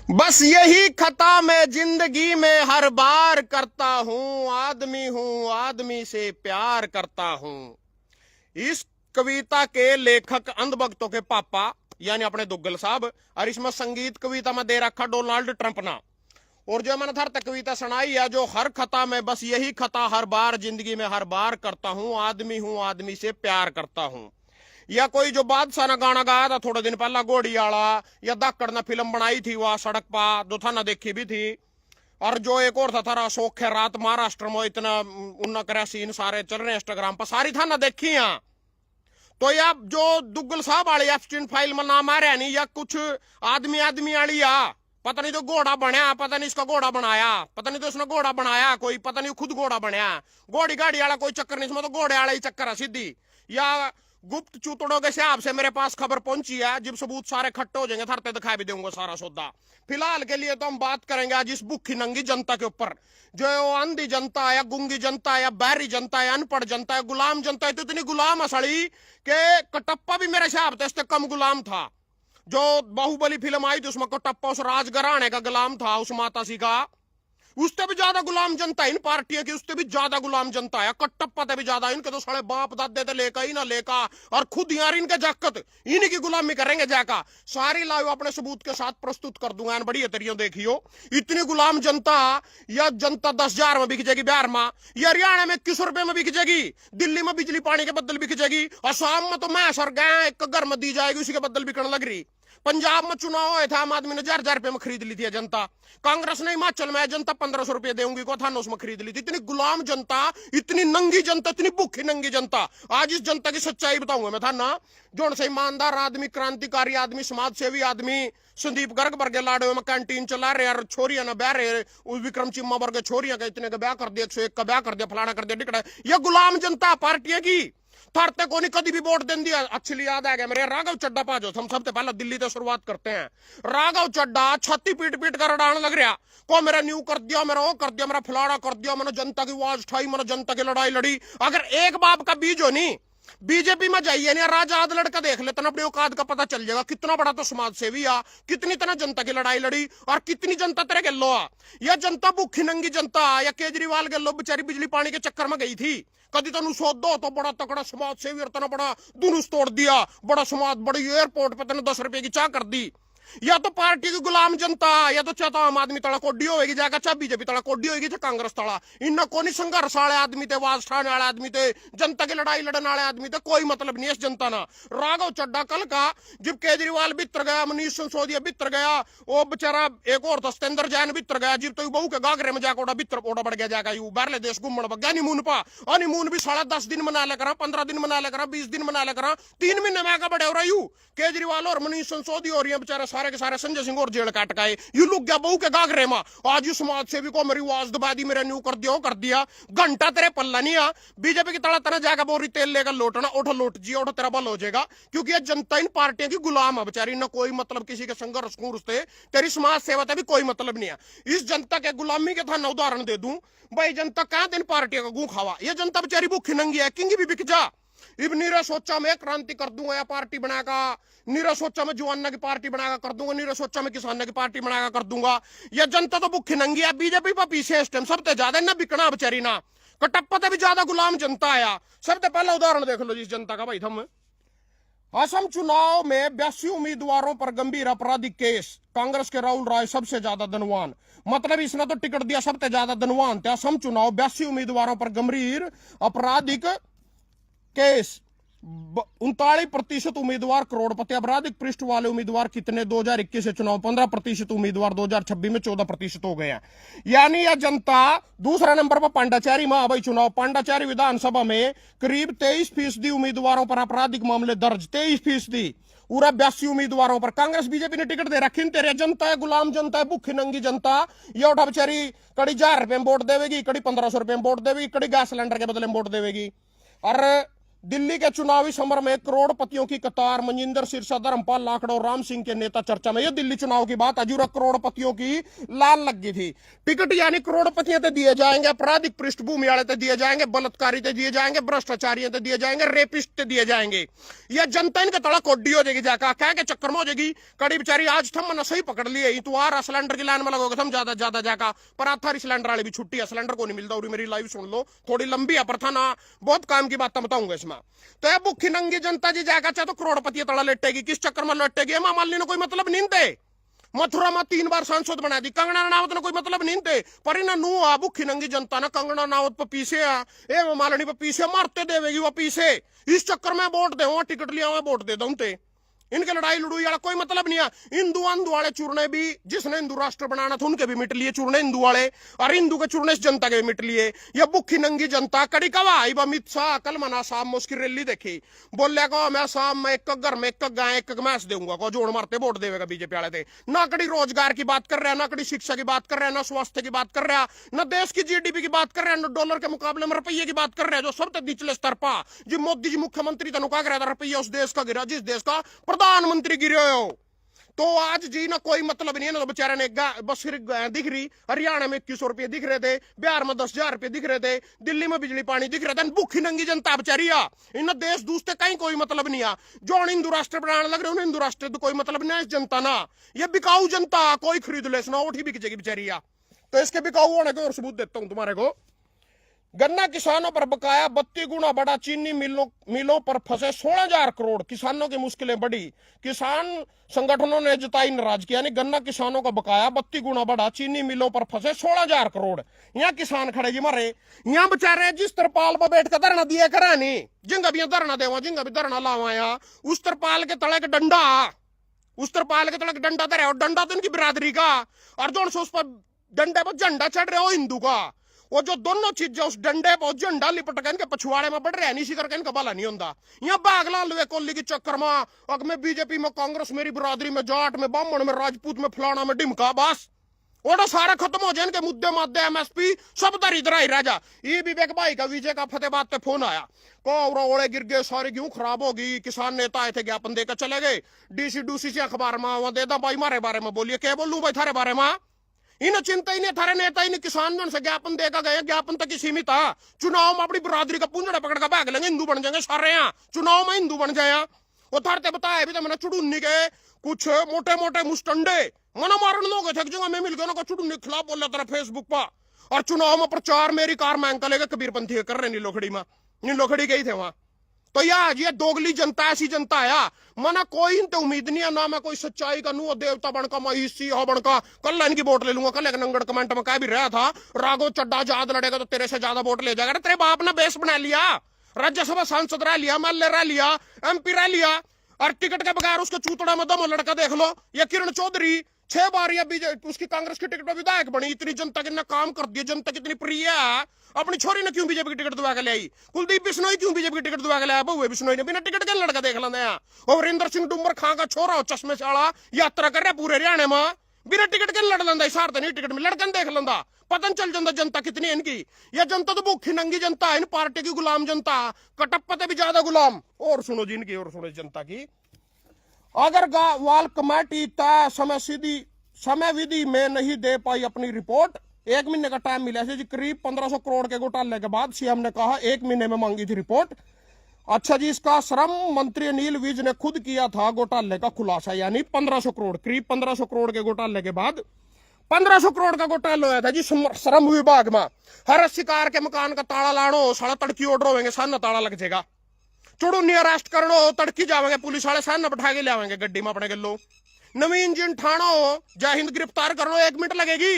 बस यही खता मैं जिंदगी में हर बार करता हूं, आदमी से प्यार करता हूं। इस कविता के लेखक अंधभक्तों के पापा यानी अपने दुग्गल साहब, और इसमें संगीत कविता में दे रखा डोनाल्ड ट्रंप ना। और जो मैंने थर तक कविता सुनाई है, जो हर खता में बस यही खता हर बार जिंदगी में हर बार करता हूं, आदमी से प्यार करता हूं। या कोई जो बादशाह ना गाना गाया था थोड़े दिन पहला घोड़ी आला, या दाकड़ ने फिल्म बनाई थी वह सड़क पा, जो था ना देखी भी थी। और जो एक और था थारा अशोक है रात महाराष्ट्र में, इतना उन्ना करे सीन सारे चल रहे इंस्टाग्राम पर, सारी था ना देखी यहाँ। तो या जो दुग्गल साहब वाली एफस्टीन फाइल में नाम आ रहा नहीं, या कुछ आदमी वाली या पता नहीं तो घोड़ा बनया, पता नहीं इसका घोड़ा बनाया, पता नहीं तो इसने घोड़ा बनाया कोई, पता नहीं खुद घोड़ा बनया। घोड़ी गाड़ी वाला कोई चक्कर नहीं, इसमें तो घोड़े वाला ही चक्कर है सीधी। या गुप्त चूतड़ों के हिसाब से मेरे पास खबर पहुंची है, जब सबूत सारे खट्टे हो जाएंगे थरते दिखा भी दूंगा सारा सौदा। फिलहाल के लिए तो हम बात करेंगे आज इस भूखी नंगी जनता के ऊपर, जो अंधी जनता है, या गुंगी जनता है, या बहरी जनता है, अनपढ़ जनता है, गुलाम जनता है। तो इतनी गुलाम असड़ी के कटप्पा भी मेरे हिसाब से इससे कम गुलाम था। जो बाहुबली फिल्म आई थी उसमें कटप्पा उस राजघराने का गुलाम था, उस माता सी का। उससे भी ज्यादा गुलाम जनता है इन पार्टियों की, उससे भी ज्यादा गुलाम जनता है। कट्टप्पा भी ज्यादा, इनके तो साले बाप दादे थे लेका ही ना लेका, और खुद यार इनके जाकत इन्हीं की गुलामी करेंगे जाका। सारी लाइव अपने सबूत के साथ प्रस्तुत कर दूंगा, बड़ी तरियों देखियो। इतनी गुलाम जनता, या जनता 10,000 में बिक जाएगी बिहार में, या हरियाणा में 21 रुपए में बिक जाएगी, दिल्ली में बिजली पानी के बदल बिक जाएगी, असम में तो मैं सर गया एक घर में दी जाएगी, उसी के बदल बिकने लग रही। पंजाब में चुनाव हुआ था, आम आदमी ने 1,000 रुपए में खरीद ली थी जनता। कांग्रेस ने हिमाचल में जनता 1,500 रुपए देंगी को था, उसमें खरीद ली थी। इतनी गुलाम जनता, इतनी नंगी जनता, इतनी भूखी नंगी जनता। आज इस जनता की सच्चाई बताऊंगा मैं था ना। जो से ईमानदार आदमी, क्रांतिकारी आदमी, समाज सेवी आदमी, संदीप गर्ग वर्गे लाडो में कैंटीन चला रहे, और छोरियां ना ब्याह रहे, उस विक्रम चिम्मा वर्ग छोरियां का इतने का ब्याह कर दिया, 101 का ब्याह कर दिया, फलाना कर दिया, टिकड़ा। यह गुलाम जनता पार्टियां की थरते को नहीं कभी भी वोट दें दिया। अच्छी याद आ गया मेरे राघव चड्डा पाजो, हम सबसे पहले दिल्ली से शुरुआत करते हैं। राघव चड्डा छाती पीट पीट कर रडाने लग रहा को मेरा न्यू कर दिया, मेरा वो कर दिया, मेरा फलाना कर दिया, मैंने जनता की आवाज उठाई, मैंने जनता की लड़ाई लड़ी। अगर एक बाप का बीज हो नहीं, बीजेपी में जाइए नहीं, राजा आद लड़का देख लेते ना, अपने औकात का पता चल जाएगा कितना बड़ा तो समाज सेवी आ, कितनी तरह जनता की लड़ाई लड़ी, और कितनी जनता तेरे गल्लो आ। यह जनता भूखी नंगी जनता, या केजरीवाल गल्लो बेचारी बिजली पानी के चक्कर में गई थी। कभी तेन सौदो तो बड़ा तकड़ा समाज सेवी, और तना बड़ा दुरुस्त तोड़ दिया, बड़ा समाज, बड़ी एयरपोर्ट पे तेने 10 रुपए की चाह कर दी। या तो पार्टी की गुलाम जनता, या तो चाहे तो आम आदमी तड़ा कोडी होगी जाएगा, चाहे बीजेपी तड़ा कोडी होगी, चाहे कांग्रेस तड़ा। इन कोई संघर्ष वाले आदमी थे, आवाज उठाने वाले आदमी थे, जनता की लड़ाई लड़ने वाले आदमी थे, कोई मतलब नहीं है इस जनता ना। राघव चड्डा कल का जब केजरीवाल बितर गया, मनीष सिसोदिया बितर गया, वो बेचारा एक और था सतेंद्र जैन बितर गया, जब तो बहू के गागरे में जाकर बितर ओडा बढ़ गया जाएगा, यू बाहरले देश घूमने बग गया हनीमून पा। हनीमून भी 10.5 दिन मना ले करा, 15 दिन मना ले करा, 20 दिन मना ले करा, 3 महीने में आगे बढ़े हो रहा यू केजरीवाल और मनीष सिसोदिया, और ये बेचारे सारे के सारे संजय सिंह और जेल काट गए। यू लुक गया बहू के गागरे में। आज समाज सेवी को मेरी आवाज दबा दी, मेरा न्यू कर दिया, कर दिया, घंटा तेरे पल्ला नहीं आ। बीजेपी की तड़ा तना जाएगा बोरी तेल लेकर लौटना, उठो लौट जी, उठो तेरा बल हो जाएगा। क्योंकि ये जनता इन पार्टियों की गुलाम है बेचारी, ना कोई मतलब किसी के संघर्ष से, तेरी समाज सेवा भी कोई मतलब नहीं है। इस जनता के गुलामी के था ना उदाहरण दे दूं भाई, जनता कहां दिन पार्टियों का गू खावा। ये जनता बेचारी भूखी नंगी है, किंगी भी बिक जा। इब नीरा सोचा मैं क्रांति कर दूंगा, या पार्टी बनाएगा, नीरा सोचा मैं जवाना की पार्टी बनाएगा कर दूंगा, नीरा सोचा मैं किसानों की पार्टी बनाएगा कर दूंगा। यह जनता तो भूखी नंगी है, बीजेपी पर पीछे इस टाइम सबसे ज्यादा ना बिकना बेचारी ना, कटप्पा भी ज्यादा गुलाम जनता आया। सबसे पहला उदाहरण देख लो जिस जनता का भाई थम। असम चुनाव में 82 उम्मीदवारों पर गंभीर आपराधिक केस, कांग्रेस के राहुल राय सबसे ज्यादा धनवान। मतलब इसने तो टिकट दिया सबसे ज्यादा धनवान थे। असम चुनाव 82 उम्मीदवारों पर गंभीर आपराधिक केस, 39% उम्मीदवार करोड़पति। आपराधिक पृष्ठ वाले उम्मीदवार कितने? 2021 से चुनाव 15% उम्मीदवार 2026 में 14% हो गए हैं। यानी यह जनता दूसरा नंबर पर पांडाचेरी में भाई चुनाव, पांडाचेरी विधानसभा में करीब 23% उम्मीदवारों पर आपराधिक मामले दर्ज, 23%। पूरा 82 उम्मीदवारों पर कांग्रेस बीजेपी ने टिकट दे रखी। तेरे जनता है, गुलाम जनता है, भूखी नंगी जनता। ये उठा बेचारी कड़ी 1,000 रुपए में वोट देगी, कड़ी 1,500 रुपए में वोट देगी, कड़ी गैस सिलेंडर के बदले में वोट देगी। और दिल्ली के चुनावी समर में करोड़पतियों की कतार, मनिंदर सिरसा, धर्मपाल लाखड़ा और राम सिंह के नेता चर्चा में। ये दिल्ली चुनाव की बात, अजूरा करोड़पतियों की लाल लग गई थी। टिकट यानी करोड़पतियों ते दिए जाएंगे, आपराधिक पृष्ठभूमि वाले ते दिए जाएंगे, बलात्कारी ते दिए जाएंगे, भ्रष्टाचारियों ते दिए जाएंगे, रेपिस्ट ते दिए जाएंगे। यह जनता इनके तड़ा कोड्डी हो जाएगी, जाकर क्या के चक्कर में हो जाएगी। कड़ी बेचारी आज थम मना सही पकड़ लिए, तू आ रहा सिलेंडर की लाइन में लगोगे थम ज्यादा जाकर, पर आथारी सिलेंडर वाली भी छुट्टी है, सिलेंडर को नहीं मिलता। और मेरी लाइव सुन लो, थोड़ी लंबी है पर था ना, बहुत काम की बात बताऊंगा इसमें। तो यह भूखी नंगी जनता जी जाकर चाहे तो करोड़पति तड़ा लेटेगी, किस चक्कर में लेटेगी। मामाली ने कोई मतलब नहीं थे, मथुरा में 3 बार सांसद बना दी, कंगना रनावत ने कोई मतलब नहीं थे, पर इन नू आ भूखी नंगी जनता ना कंगना रनावत पर पीछे आ, ए मालनी पर पीछे मारते देवेगी वो पीछे। इस चक्कर में वोट दे, टिकट लिया हुआ वोट दे दूं ते। इनके लड़ाई लड़ुई वाला कोई मतलब नहीं है। हिंदू अंधु वाले चुरने भी, जिसने हिंदू राष्ट्र बनाना था उनके भी मिट लिए चुरने हिंदू वाले, और हिंदू के चुरने इस जनता के भी मिट लिए। ये भूखी नंगी जनता कड़ी कवा आई अमित शाह कल मना शाम में उसकी रैली देखी, बोले को मैं शाम में एक घर में एक गाय एक मैस दूंगा, को जोड़ मारते वोट देगा बीजेपी वाले थे। ना कड़ी रोजगार की बात कर रहा है, ना कड़ी शिक्षा की बात कर रहा है, ना स्वास्थ्य की बात कर रहा है, ना देश की जीडीपी की बात कर रहा है, ना डॉलर के मुकाबले में रुपये की बात कर रहा है, जो सबसे निचले स्तर पर। जी मोदी जी मुख्यमंत्री तनु क्या कर रहा था, रुपया उस देश का गिरा जिस देश का प्रधानमंत्री गिरे हो। तो आज जी ना कोई मतलब नहीं है ना, तो बेचारे ने बस फिर दिख रही, हरियाणा में 2100 रुपये दिख रहे थे, बिहार में 10,000 रुपये दिख रहे थे, दिल्ली में बिजली पानी दिख रहा था। भूखी नंगी जनता बेचारी आ, इन देश दूसरे कहीं कोई मतलब नहीं आ। जो हिंदू राष्ट्र बनाने लग रहे उन्हें हिंदू राष्ट्र तो कोई मतलब नहीं है। इस जनता ना, ये बिकाऊ जनता, कोई खरीद ले सुना उठी बिक जाएगी बेचारी आ। तो इसके बिकाऊ होने को और सबूत देता हूं तुम्हारे को। गन्ना किसानों पर बकाया 32 गुना बढ़ा, चीनी मिलों पर फंसे 16,000 करोड़, किसानों की मुश्किलें बढ़ी। किसान संगठनों ने जताई नाराजगी, यानी गन्ना किसानों का बकाया 32 गुना बढ़ा, चीनी मिलों पर फंसे 16,000 करोड़। यहाँ किसान खड़े जी मरे, यहाँ बेचारे जिस तरपाल पर बैठ कर धरना दिया करा नहीं, जिंगा भी धरना देवा, जिंगा भी धरना लावाया, उस तरपाल के तले का डंडा, उस तरपाल के तले का डंडा धरे, और डंडा तो इनकी बिरादरी का, और जो उस पर डंडे पर झंडा चढ़ रहे हो हिंदू का, वो जो दोनों चीजें उस डंडे पर झंडा लिपट के इनके पछुआड़े में बढ़ रहे हैं, इसी करके इनका भला नहीं होता। यहाँ बागला लुए कोली के चक्कर में, अग में बीजेपी में, कांग्रेस मेरी बिरादरी में, जाट में, ब्राह्मण में, राजपूत में, फलाना में, डिमका, बस वो तो सारा खत्म हो जाए। इनके मुद्दे माद्दे एमएसपी सब दर इधर ही राजा। ये विवेक भाई का विजय का फतेहबाद पे फोन आया, को ओले गिर गए सारे, क्यों खराब होगी, किसान नेता आए थे ज्ञापन देकर चले गए, डीसी डूसी से अखबार में दे दा भाई मारे बारे में बोलिए, क्या बोलूं भाई थारे बारे में। इन चिंता ही नहीं, थारे नेता ही नहीं, किसान जो से ज्ञापन देकर गए, ज्ञापन तक ही सीमित था। चुनाव में अपनी बिरादरी का पूंजड़ा पकड़ कर भाग लेंगे, हिंदू बन जाएंगे सारे, यहाँ चुनाव में हिंदू बन जाए। वो थारते बताया भी तो मैंने चुड़ुन्नी के कुछ मोटे मोटे मुस्टंडे मना मारन लोग थे, जगह में मिल गए ना, चुड़ुन्नी खिलाफ बोल रहा था फेसबुक पर, और चुनाव में प्रचार मेरी कार मांग कर लेगा कबीरपंथी कर रहे नीलोखड़ी में, नीलोखड़ी गई थे वहां। तो यार ये दोगली जनता, ऐसी जनता है मना कोई इनते उम्मीद नहीं है ना, मैं कोई सच्चाई का नू देवता बनका, मैं हिस्सी हो बनका, कल इनकी वोट ले लूंगा। कल एक नंगड़ कमेंट में कह भी रहा था, राघव चड्डा ज्यादा लड़ेगा तो तेरे से ज्यादा वोट ले जाएगा। तेरे बाप ने बेस बना लिया, राज्यसभा सांसद रह लिया, एमएलए रह लिया, एमपी रह लिया, और टिकट के बगैर उसके चूतड़ा में दम लड़का देख लो। ये किरण चौधरी 6 बार या बीजेपी उसकी कांग्रेस की टिकट पर विधायक बनी, इतनी जनता के काम कर दिया, जनता कितनी प्रिय है। अपनी छोरी ने क्यों बीजेपी की टिकट दबा के ले आई, कुलदीप बिश्नोई क्यों बीजेपी की टिकट दबा के लाया, बहुए बिश्नोई ने बिना टिकट के लड़का देख लेना। और वरिंदर सिंह डुम्बर खां का छोरा हो, चश्मे से आला, यात्रा कर रहा पूरे हरियाणा में, बिना टिकट के लड़ लेंदा, इशारते नहीं टिकट में लड़कन देख लेंदा, पता चल जाता जनता कितनी है इनकी। यह जनता तो भूखी नंगी जनता है, इन पार्टी की गुलाम जनता, कटप्पा भी ज्यादा गुलाम। और सुनो जी इनकी, और सुनो जनता की, अगर वाल कमेटी तय समय विधि में नहीं दे पाई अपनी रिपोर्ट, 1 महीने का टाइम मिला है जी। करीब 1500 करोड़ के घोटाले के बाद सीएम ने कहा 1 महीने में मांगी थी रिपोर्ट। अच्छा जी, इसका श्रम मंत्री अनिल विज ने खुद किया था घोटाले का खुलासा, यानी 1500 करोड़, करीब 1500 करोड़ के घोटाले के बाद 1500 करोड़ का घोटाला हुआ था जी श्रम विभाग में। हर शिकार के मकान का ताला लानो, साला तड़की ऑर्डर होंगे, साना ताला लग जाएगा। चुड़ुन्नी अरेस्ट करो, तड़की जावेंगे, पुलिस वाले साना बैठा के ले आवेंगे गड्डी में अपने गलो। नवीन जिन ठाणो, जय हिंद गिरफ्तार कर लो, 1 मिनट लगेगी।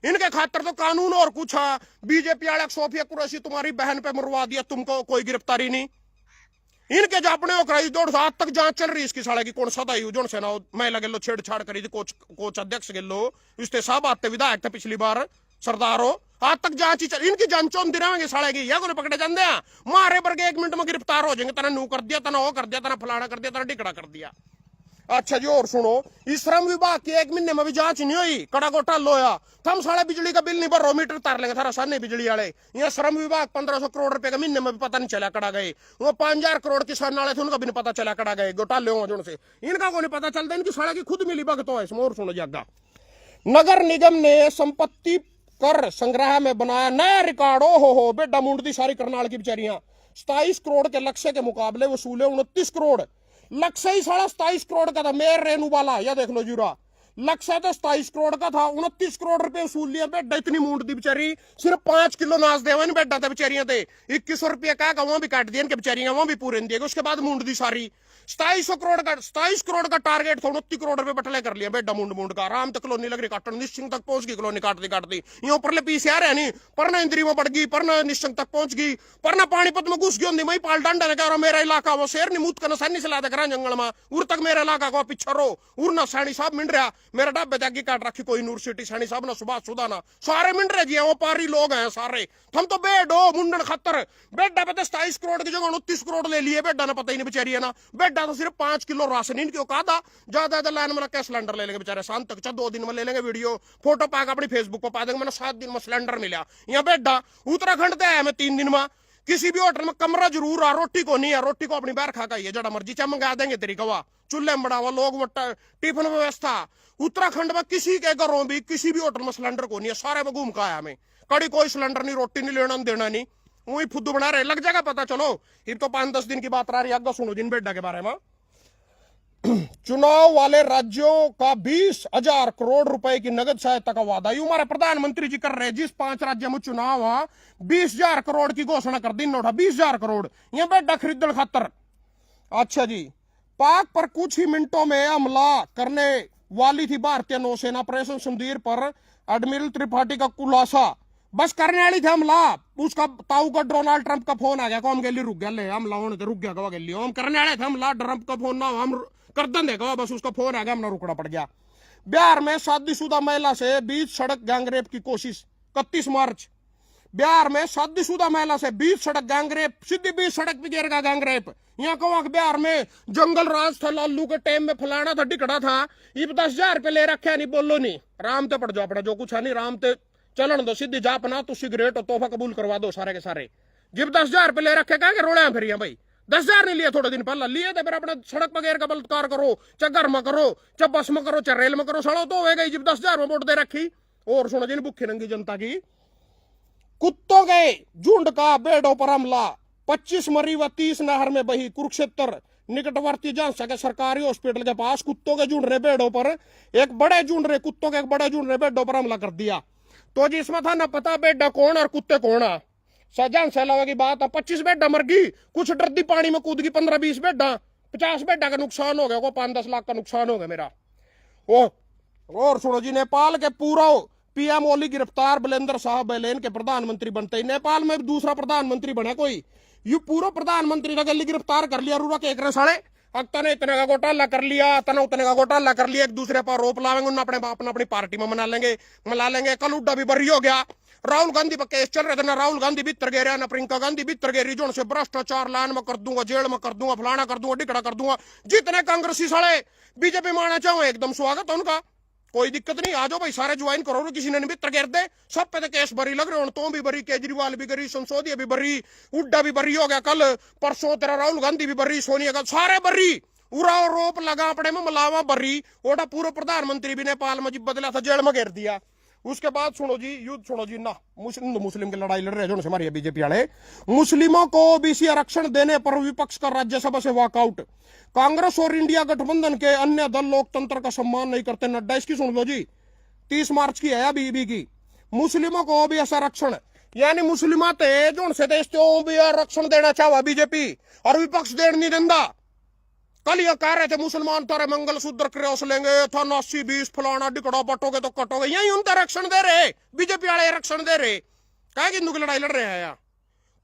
इनके खातर तो कानून और कुछ है। बीजेपी वाले सोफिया कुरैशी तुम्हारी बहन पे मरवा दिया, तुमको कोई गिरफ्तारी नहीं। इनके जो अपने कराई दौड़, आज तक जांच चल रही इसकी साले की, कौन सा जो से ना महिला गेलो छेड़छाड़ करी थी, कोच अध्यक्ष गेलो, इससे सब आते विधायक थे पिछली बार सरदार हो, आज तक जांच ही चल, इनकी जांच चौंधी रहेंगे साले की, या को पकड़े जाते हैं मारे पर 1 मिनट में गिरफ्तार हो जाएंगे, तना नू कर दिया, तना वो कर दिया, तना फलाना कर दिया, तना टिकड़ा कर दिया। अच्छा जी, और सुनो, इस श्रम विभाग की 1 महीने में भी जांच नहीं हुई, कड़ा घोटाला होया। थम साले बिजली का बिल नहीं भर रहे, मीटर तार लेंगे थारा सामने बिजली वाले। यहाँ श्रम विभाग 1500 करोड़ रुपए का महीने में भी पता नहीं चला कड़ा गए। वो 5000 करोड़ किसान वाले थे, उनका भी नहीं पता चला कड़ा गए, घोटाले हो जो से इनका को नहीं पता चलता, इनकी साले की खुद मिली भगत हो। इसमें और सुनो जागा, नगर निगम ने संपत्ति कर संग्रह में बनाया नया रिकॉर्ड। हो बेटा मुंडती सारी करनाल की बेचारियां 27 करोड़ के लक्ष्य के मुकाबले वसूले 29 करोड़। लक्ष्य ही 27.5 करोड़ का था। मेयर रेनू वाला या देख लो जूरा, लक्ष्य तो 27 करोड़ का था, 29 करोड़ रुपए वसूल लिया। बेटा इतनी मूंड दी बेचारी, सिर्फ 5 किलो नाच दे बेटा था बेचारियां थे। 2100 रुपया का वहां भी काट दिया इनके बेचारियां, वहां भी पूरे दिए। उसके बाद मूंड दी सारी 27 करोड़ का टारगेट था, 29 करोड़ रुपए बटले कर लिया बेटा मुंड का। आराम तक कॉलोनी लग रही काटन, निश्चिंग तक पहुंच गई कॉलोनी काटती ये ऊपर ले पीछे आ रहे नहीं, पर ना इंद्री में बढ़ गई, पर ना निश्चिंग तक पहुंच गई, पर ना पानीपत में घुस गई। मई पाल डांडा ने कहा मेरा इलाका वो शेर नहीं मूत का नसानी से लाता करा जंगल में, उर तक मेरा इलाका को पिछड़ रो उर ना सैनी साहब मिल रहा मेरा डब्बे त्यागी काट रखी कोई नूर सिटी सैनी साहब ना सुभाष सुदाना सारे मिल रहे जी, वो पारी लोग हैं सारे। हम तो बेड हो मुंडन खतर बेटा पता 27 करोड़ की जगह 29 करोड़ ले लिए बेटा ना, पता ही नहीं बेचारी है ना। बेटा तो सिर्फ 5 किलो राशन इनकी कहा था, ज्यादा लाइन में क्या सिलेंडर ले लेंगे बेचारे, शाम तक 2 दिन में ले लेंगे वीडियो फोटो पाकर अपनी फेसबुक पर पा देंगे। मैंने 7 दिन में सिलेंडर मिला यहाँ बेटा। उत्तराखंड से आया मैं 3 दिन में, किसी भी होटल में कमरा जरूर आ, रोटी को नहीं है, रोटी को अपनी बाहर खा खाइए जड़ा मर्जी चाहे मंगा देंगे तेरी कवा, चूल्हे में बढ़ावा लोग टिफिन व्यवस्था। उत्तराखंड में किसी के घरों भी किसी भी होटल में सिलेंडर को नहीं है, सारे में घूम का आया मैं, कड़ी कोई सिलेंडर नहीं, रोटी नहीं लेना देना नहीं, वही फुद्दू बना रहे। लग जाएगा पता, चलो ये तो 5-10 दिन की बात रह रही है। सुनो जिन बेटा के बारे में, चुनाव वाले राज्यों का 20,000 करोड़ रुपए की नगद सहायता का वादा यू हमारे प्रधानमंत्री जी कर रहे हैं। जिस 5 राज्य में चुनाव हुआ 20,000 करोड़ की घोषणा कर दी, नोटा 20,000 करोड़ यह बेटा खरीदने खातर। अच्छा जी, पाक पर कुछ ही मिनटों में हमला करने वाली थी भारतीय नौसेना, ऑपरेशन सिंदूर पर एडमिरल त्रिपाठी का खुलासा। बस करने वाली थे हमला, उसका ताऊ का डोनाल्ड ट्रंप का फोन आ गया, कौन गली रुक गया, ले हमला होने तो रुक गया, कवा गली हम करने वाले थे हमला, ट्रंप का फोन ना हम कर देंगे कवा, बस उसका फोन आ गया, हमने रुकना पड़ गया। बिहार में शादीशुदा महिला से 20 सड़क गैंगरेप की कोशिश, 31 मार्च। बिहार में शादीशुदा महिला से 20 सड़क गैंगरेप, सीधी 20 सड़क पे गिर गया गैंगरेप। यहाँ कवा बिहार में जंगल राज था, लालू के टाइम में फलाना था टिकड़ा था, ये 10,000 रुपये ले रखे नहीं, बोलो नहीं, राम ते पड़ जाओ अपना जो कुछ है नहीं, राम ते चलन दो, सीधी जा अपना तो सिगरेट और तोहफा कबूल करवा दो सारे के सारे। जब 10,000 रुपये ले रखे कहेंगे रोड़े फिर यहाँ भाई, 10,000 नहीं लिए थोड़े दिन पहले, लिए थे फिर अपने सड़क पर घेर का बलात्कार करो, चाहे घर में करो, चाहे बस में करो, चाहे रेल में करो, सड़ो तो हो गई। जब 10,000 में वोट दे रखी। और सुनो जिन भुखी नंगी जनता की, कुत्तों के झुंड का बेड़ों पर हमला, 25 मरी व 30 नहर में बही। कुरुक्षेत्र निकटवर्ती झांसा के सरकारी हॉस्पिटल के पास कुत्तों के झुंड रहे बेड़ों पर, एक बड़े झुंड रहे कुत्तों के, एक बड़े झुंड रहे बेड़ों पर हमला कर दिया। तो जिसमें था ना पता बेडा कौन और कुत्ते कौन है, सजान सैलावा की बात है। 25 बेडा मर गई, कुछ डरदी पानी में कूद गई, 15-20 बेडा, 50 बेडा का नुकसान हो गया, को 5-10 लाख का नुकसान हो गया मेरा। और सुनो जी, नेपाल के पूरा पीएम ओली गिरफ्तार, बलेंद्र साहब बैलेन के प्रधानमंत्री बनते ही नेपाल में दूसरा प्रधानमंत्री बना कोई, यू पूरा प्रधानमंत्री का गली गिरफ्तार कर लिया। रूरा के एक साले तने इतने का घोटाला कर लिया, तना उतने का घोटाला कर लिया, एक दूसरे पर आरोप लाएंगे, उन्हें अपने बाप ने अपनी पार्टी में मिला लेंगे। कल उड्डा भी बरी हो गया, राहुल गांधी पर केस चल रहे थे ना, राहुल गांधी भीतर गए रहा ना, प्रियंका गांधी भीतर गए, जो से भ्रष्टाचार लाइन में कर दूंगा, जेल में कर दूंगा, फलाना कर दूंगा, टिकड़ा कर दूंगा। जितने कांग्रेसी साले बीजेपी में आना चाहो एकदम स्वागत है उनका, कोई दिक्कत नहीं, आ जाओ भाई सारे ज्वाइन करो, किसी ने नहीं भीतर गिर दे, सब पे तो केस भरी लग रहे हो, तो भी भरी, केजरीवाल भी भरी, संसोदिया भी भरी, उड्डा भी भरी हो गया, कल परसों तेरा राहुल गांधी भी भरी, सोनिया गांधी, सारे भरी, उरा रोप लगा अपने में मलावा भरी। ओटा पूरा प्रधानमंत्री भी नेपाल में जब बदला था जेल में घेर दिया। उसके बाद सुनो जी, युद्ध सुनो जी ना, मुस्लिम की लड़ाई लड़ रहे जो हमारी बीजेपी वाले, मुस्लिमों को ओबीसी आरक्षण देने पर विपक्ष का राज्यसभा से वॉकआउट। कांग्रेस और इंडिया गठबंधन के अन्य दल लोकतंत्र का सम्मान नहीं करते, नड्डा इसकी सुन लो जी, 30 मार्च की है बीबी की। मुस्लिमों को ओबीसी आरक्षण, यानी मुस्लिम थे जो से देश ओबीसी आरक्षण देना चाहा बीजेपी और विपक्ष देने नहीं देंदा। कल ये कह रहे थे मुसलमान तारे मंगल सूत्र क्रॉस लेंगे, था 80-20 फलाना डिकड़ा बटोगे तो कटोगे, यही उनका आरक्षण दे रहे, बीजेपी वाले आरक्षण दे रहे, क्या हिंदू की लड़ाई लड़ रहे हैं यार,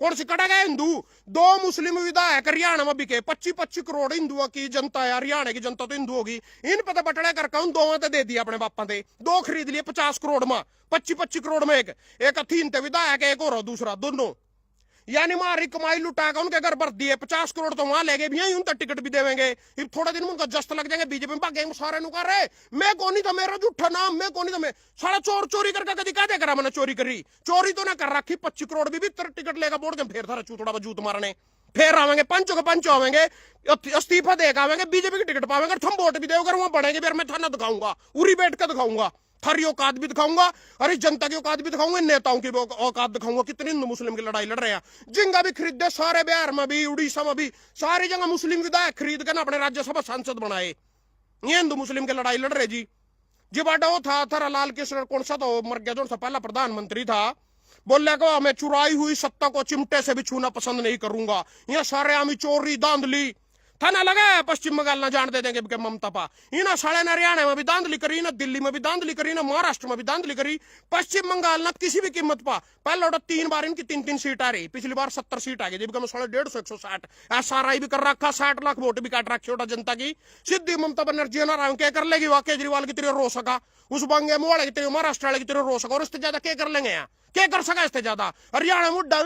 कौन सी कटा गया हिंदू। 2 मुस्लिम विधायक हरियाणा में बिके, 25-25 करोड़ हिंदुओं की जनता है, हरियाणा की जनता तो हिंदू होगी, इन पता बटड़े करके उन दोवां ते दे दिया अपने बापा ते, 2 खरीद लिए 50 करोड़ में, 25-25 करोड़ में एक थीन ते विधायक, एक और दूसरा, दोनों यानी हमारी कमाई लुटा कर उनके घर भर दिए, 50 करोड़ तो वहां ले गए भी, उनका टिकट भी देवेंगे, थोड़ा दिन में उनका जस्त लग जाएंगे, बीजेपी में भागेंगे सारे नु कर रहे। मैं कौन नहीं था, मेरा झूठा नाम, मैं कौन नहीं था, मैं सारा चोरी करके कभी कह करा मैंने चोरी करी, चोरी तो ना कर रखी। 25 करोड़ भी टिकट लेगा बोर्ड के, फिर था थोड़ा बजूत मारने, फिर आवेंगे पंचों के पंच आवेंगे, इस्तीफा देकर आवेंगे, बीजेपी की टिकट पावेंगे, तुम वोट भी देगा वहां बढ़ेंगे, फिर मैं थाना दिखाऊंगा, उरी बैठ कर दिखाऊंगा, थारी औकात भी दिखाऊंगा, अरे जनता की औकात भी दिखाऊंगा, नेताओं की औकात दिखाऊंगा, कितनी हिंदू मुस्लिम की लड़ाई लड़ रहे हैं। जिंगा भी खरीदे सारे बिहार में भी, उड़ीसा में भी, सारी जगह मुस्लिम विधायक खरीद कर अपने राज्यसभा सांसद बनाए। ये हिंदू मुस्लिम की लड़ाई लड़ रहे जी। बाटा वो था लाल कृष्ण, कौन सा तो मर गया, जो पहला प्रधानमंत्री था, बोले को मैं चुराई हुई सत्ता को चिमटे से भी छूना पसंद नहीं करूंगा। यह सारे आमी चोरी धांधली थाना लगा है, पश्चिम बंगाल ना जान दे देंगे ममता पा, इना साले न हरियाणा में भी धांधली करी, ना दिल्ली में भी धांधली करी, ना महाराष्ट्र में भी धांधली करी, पश्चिम बंगाल ना किसी भी कीमत पा। पहले 3 बार इनकी 3 सीट आ रही, पिछली बार 70 सीट आ गई, जबकि 150 160 SRI भी कर रखा, 60 लाख वोट भी काट रखे जनता की। सीधी ममता बनर्जी ना क्या कर लेगी, वह केजरीवाल की तरह रो सका, उस बंगे मोड़े की तरह, महाराष्ट्र वाले की तरह रो सका, और इससे ज्यादा क्या कर लेंगे यहाँ, क्या कर सका इससे ज्यादा। हरियाणा मुड्डा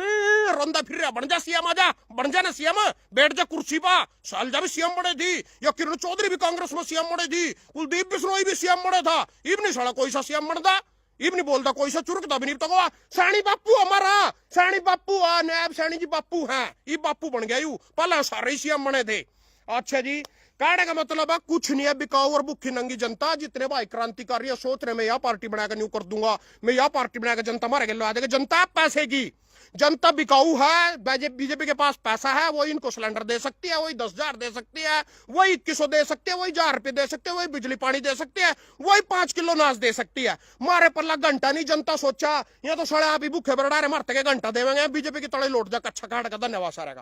रोंदा फिर रहा, बन जा सीएम, आजा बन जा ना सीएम, बैठ जा कुर्सी पा, सालजा भी सीएम बने थी, या किरण चौधरी भी कांग्रेस में सीएम बने थी, कुलदीप बिश्नोई भी सीएम बने था, इब नहीं साला कोई सा सीएम बनता, इब नहीं बोलता कोई सा चुरकता भी नहीं, तो सैनी बापू हमारा, सैनी बापू नायब सैनी जी बापू है, ये बापू बन गया यू, पहले सारे सीएम बने थे। अच्छा जी, कहने का मतलब है कुछ नहीं है, बिकाऊ और भूखी नंगी जनता, जितने भाई क्रांतिकारी है सोच रहे मैं यह पार्टी बनाकर न्यू कर दूंगा, मैं यह पार्टी बनाकर जनता मारे गए आ जाएगा। जनता पैसे की, जनता बिकाऊ है, बीजेपी के पास पैसा है, वही इनको सिलेंडर दे सकती है, वही 10,000 दे सकती है, वही 2100 दे सकती है, वही 1000 रुपये दे सकते हैं, वही बिजली पानी दे सकती है, वही 5 किलो नाश दे सकती है। मारे पल्ला घंटा नहीं जनता सोचा, ये तो साढ़े आप ही भूखे बरडारे मरते के घंटा देवेंगे, बीजेपी की तड़े लौट जा कच्छा काट का। धन्यवाद सारे का।